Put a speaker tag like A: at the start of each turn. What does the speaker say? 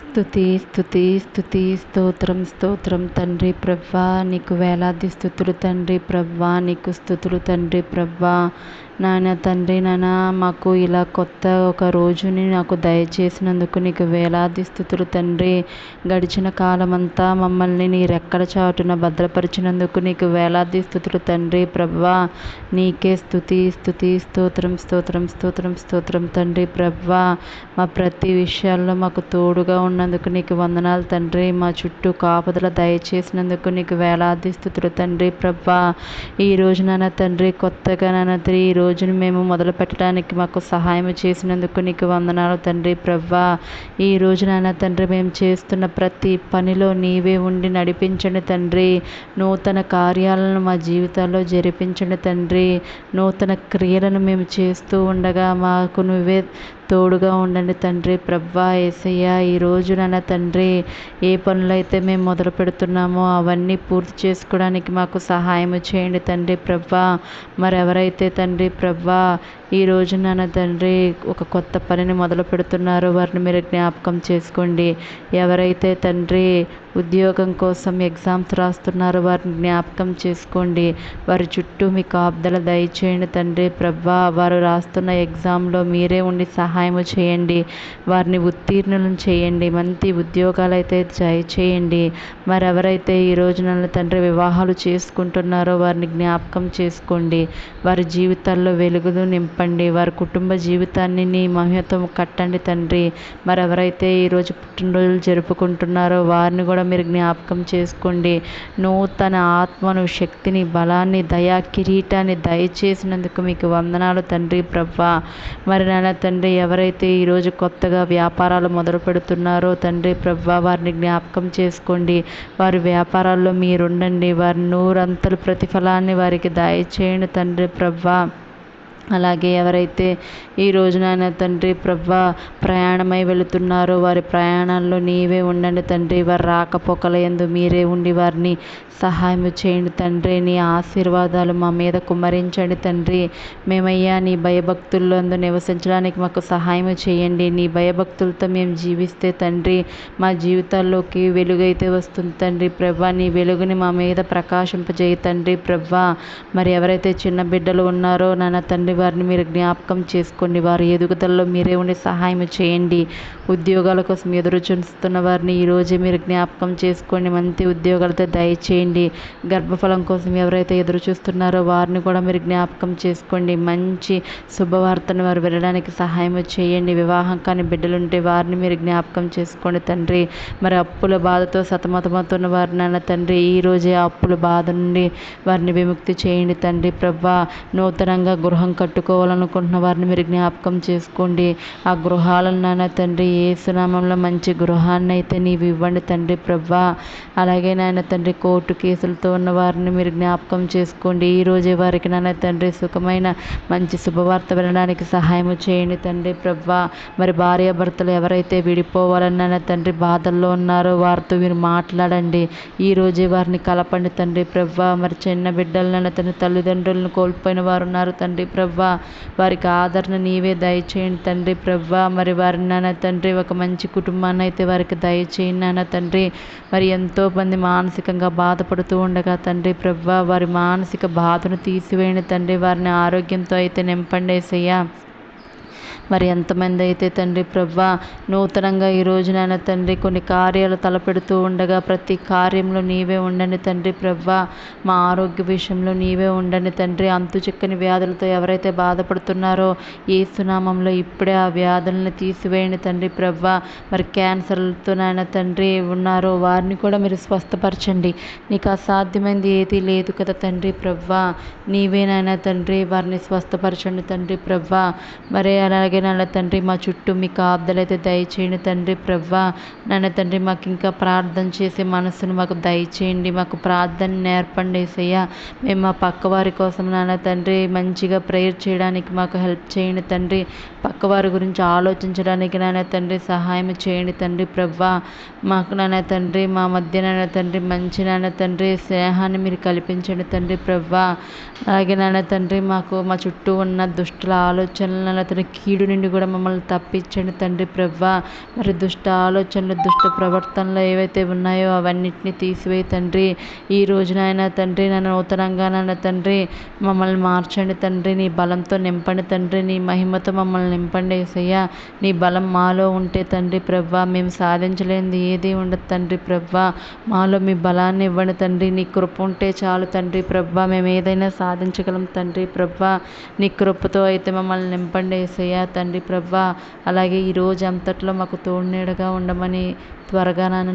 A: స్తుతి స్తుతి స్తుతి స్తోత్రం స్తోత్రం తండ్రి ప్రభా, నీకు వేలాది స్తుతులు తండ్రి ప్రభా, నీకు స్తుతులు తండ్రి ప్రభా. నాయన తండ్రి, నాన్న మాకు ఇలా కొత్త ఒక రోజుని నాకు దయచేసినందుకు నీకు వేలాది స్తుతులు తండ్రి. గడిచిన కాలమంతా మమ్మల్ని నీ రెక్కల చాటున భద్రపరిచినందుకు నీకు వేలాది స్తుతులు తండ్రి ప్రభా. నీకే స్తుతి స్తుతి స్తోత్రం స్తోత్రం స్తోత్రం స్తోత్రం తండ్రి ప్రభా. మా ప్రతి విషయాల్లో మాకు తోడుగా ఉన్నందుకు నీకు వందనాలు తండ్రి. మా చుట్టూ కాపుదల దయచేసినందుకు నీకు వేలాది స్తుతులు తండ్రి ప్రభా. ఈ రోజు నాన్న తండ్రి, కొత్తగా నాన్న తండ్రి ఈ రోజును మేము మొదలు పెట్టడానికి మాకు సహాయం చేసినందుకు నీకు వందనాలు తండ్రి ప్రభా. ఈ రోజు నాన్న తండ్రి, మేము చేస్తున్న ప్రతి పనిలో నీవే ఉండి నడిపించండి తండ్రి. నూతన కార్యాలను మా జీవితాల్లో జరిపించండి తండ్రి. నూతన క్రియలను మేము చేస్తూ ఉండగా మాకు నువ్వే తోడుగా ఉండండి తండ్రి ప్రభా. యేసయ్య, ఈరోజు నాన్న తండ్రి, ఏ పనులైతే మేము మొదలు పెడుతున్నామో అవన్నీ పూర్తి చేసుకోవడానికి మాకు సహాయం చేయండి తండ్రి ప్రభా. మరెవరైతే తండ్రి ప్రభా ఈ రోజు నాన్న తండ్రి ఒక కొత్త పనిని మొదలు పెడుతున్నారో వారిని మీరు జ్ఞాపకం చేసుకోండి. ఎవరైతే తండ్రి ఉద్యోగం కోసం ఎగ్జామ్స్ రాస్తున్నారో వారిని జ్ఞాపకం చేసుకోండి. వారి చుట్టూ మీ కాపుదల దయచేయండి తండ్రి ప్రభా. వారు రాస్తున్న ఎగ్జామ్లో మీరే ఉండి సహాయం చేయండి. వారిని ఉత్తీర్ణులను చేయండి. మంచి ఉద్యోగాలు అయితే చేయండి. మరెవరైతే ఈ రోజు నన్ను తండ్రి వివాహాలు చేసుకుంటున్నారో వారిని జ్ఞాపకం చేసుకోండి. వారి జీవితాల్లో వెలుగులు నింపండి. వారి కుటుంబ జీవితాన్ని నీ మహిమతో కట్టండి తండ్రి. మరెవరైతే ఈరోజు పుట్టినరోజులు జరుపుకుంటున్నారో వారిని కూడా మీరు జ్ఞాపకం చేసుకోండి. నూతన ఆత్మను, శక్తిని, బలాన్ని, దయా కిరీటాన్ని దయచేసినందుకు మీకు వందనాలు తండ్రి ప్రభా. మరి నాన్న తండ్రి, ఎవరైతే ఈరోజు కొత్తగా వ్యాపారాలు మొదలు పెడుతున్నారో తండ్రి ప్రభా వారిని జ్ఞాపకం చేసుకోండి. వారి వ్యాపారాల్లో మీరుండండి. వారి నూరంతల ప్రతిఫలాన్ని వారికి దయచేయండి తండ్రి ప్రభా. అలాగే ఎవరైతే ఈ రోజునైనా తండ్రి ప్రభా ప్రయాణమై వెళుతున్నారో వారి ప్రయాణాల్లో నీవే ఉండండి తండ్రి. వారి రాకపోకల యందు మీరే ఉండి వారిని సహాయం చేయండి తండ్రి. నీ ఆశీర్వాదాలు మా మీద కుమ్మరించండి తండ్రి. మేమయ్యా నీ భయభక్తుల్లో నివసించడానికి మాకు సహాయం చేయండి. నీ భయభక్తులతో మేము జీవిస్తే తండ్రి మా జీవితాల్లోకి వెలుగైతే వస్తుంది తండ్రి ప్రభా. నీ వెలుగుని మా మీద ప్రకాశింపజేయ తండ్రి ప్రభా. మరి ఎవరైతే చిన్న బిడ్డలు ఉన్నారో నాన్న తండ్రి వారిని మీరు జ్ఞాపకం చేసుకోండి. వారి ఎదుగుదలలో మీరే ఉండి సహాయం చేయండి. ఉద్యోగాల కోసం ఎదురు చూస్తున్న వారిని ఈరోజే మీరు జ్ఞాపకం చేసుకోండి. మంచి ఉద్యోగాలతో దయచేయండి. గర్భఫలం కోసం ఎవరైతే ఎదురు చూస్తున్నారో వారిని కూడా మీరు జ్ఞాపకం చేసుకోండి. మంచి శుభవార్తను వారు వినడానికి సహాయం చేయండి. వివాహం కాని బిడ్డలుంటే వారిని మీరు జ్ఞాపకం చేసుకోండి తండ్రి. మరి అప్పుల బాధతో సతమతమవుతున్న వారిని నాన్న తండ్రి ఈరోజే ఆ అప్పుల బాధ నుండి వారిని విముక్తి చేయండి తండ్రి ప్రభా. నూతనంగా గృహం కట్టుకోవాలనుకుంటున్న వారిని మీరు జ్ఞాపకం చేసుకోండి. ఆ గృహాలను నాన్న తండ్రి యేసు నామములో మంచి గృహాన్ని అయితే నీవు ఇవ్వండి తండ్రి ప్రభా. అలాగే నాయన తండ్రి కోర్టు కేసులతో ఉన్న వారిని మీరు జ్ఞాపకం చేసుకోండి. ఈరోజే వారికి నాన్న తండ్రి సుఖమైన మంచి శుభవార్త వినడానికి సహాయం చేయండి తండ్రి ప్రభా. మరి భార్యాభర్తలు ఎవరైతే విడిపోవాలని నాన్న తండ్రి బాధల్లో ఉన్నారో వారితో మీరు మాట్లాడండి. ఈరోజే వారిని కలపండి తండ్రి ప్రభా. మరి చిన్న బిడ్డలు నాన్న తండ్రి తల్లిదండ్రులను కోల్పోయిన వారు ఉన్నారు తండ్రి ప్రభా. వారికి ఆదరణ నీవే దయచేయండి తండ్రి ప్రభా. మరి వారిని నాన్న తండ్రి ఒక మంచి కుటుంబాన్ని అయితే వారికి దయచేయండి నాన్న తండ్రి. మరి ఎంతోమంది మానసికంగా బాధపడుతూ ఉండగా తండ్రి ప్రభా వారి మానసిక బాధను తీసివేయండి తండ్రి. వారిని ఆరోగ్యంతో అయితే నింపండి యేసయ్యా. మరి ఎంతమంది అయితే తండ్రి ప్రభా నూతనంగా ఈ రోజు నాన్న తండ్రి కొన్ని కార్యాలు తలపెడుతూ ఉండగా ప్రతి కార్యంలో నీవే ఉండండి తండ్రి ప్రభా. మా ఆరోగ్య విషయంలో నీవే ఉండండి తండ్రి. అంతు చిక్కని వ్యాధులతో ఎవరైతే బాధపడుతున్నారో యేసు నామములో ఇప్పుడే ఆ వ్యాధులను తీసివేయండి తండ్రి ప్రభా. మరి క్యాన్సర్లతో నాయన తండ్రి ఉన్నారో వారిని కూడా మీరు స్వస్థపరచండి. నీకు అసాధ్యమైనది ఏదీ లేదు కదా తండ్రి ప్రభా. నీవే నాయన తండ్రి వారిని స్వస్థపరచండి తండ్రి ప్రభా. మరి అలాగే నాన్న తండ్రి మా చుట్టూ మీ కాపుదలైతే దయచేయండి తండ్రి ప్రభా. నాన్న తండ్రి మాకు ఇంకా ప్రార్థన చేసే మనసును మాకు దయచేయండి. మాకు ప్రార్థన నేర్పండి యేసయ్యా. మేము మా పక్క వారి కోసం నాన్న తండ్రి మంచిగా ప్రేయర్ చేయడానికి మాకు హెల్ప్ చేయండి తండ్రి. పక్కవారి గురించి ఆలోచించడానికి నాన్న తండ్రి సహాయం చేయండి తండ్రి ప్రభా. మాకు నాన్న తండ్రి మా మధ్య నాన్న తండ్రి మంచి నాన్న తండ్రి స్నేహాన్ని మీరు కల్పించండి తండ్రి ప్రభా. అలాగే నాన్న తండ్రి మాకు మా చుట్టూ ఉన్న దుష్టుల ఆలోచనలను తండ్రి కీడును నుండి కూడా మమ్మల్ని తప్పించండి తండ్రి ప్రభా. మరి దుష్ట ఆలోచనలు, దుష్ట ప్రవర్తనలు ఏవైతే ఉన్నాయో అవన్నిటిని తీసివేయి తండ్రి. ఈ రోజునైనా తండ్రి నన్ను నూతనంగా నన్ను తండ్రి మమ్మల్ని మార్చండి తండ్రి. నీ బలంతో నింపండి తండ్రి. నీ మహిమతో మమ్మల్ని నింపండి యేసయ్యా. నీ బలం మాలో ఉంటే తండ్రి ప్రభా మేము సాధించలేనిది ఏది ఉండదు తండ్రి ప్రభా. మాలో మీ బలాన్ని ఇవ్వండి తండ్రి. నీ కృప ఉంటే చాలు తండ్రి ప్రభా. మేము ఏదైనా సాధించగలం తండ్రి ప్రభా. నీ కృపతో అయితే మమ్మల్ని నింపండి యేసయ్యా తండ్రి ప్రభా. అలాగే ఈ రోజు అంతట్లో మాకు తోడు నీడగా ఉండమని త్వరగా నన్ను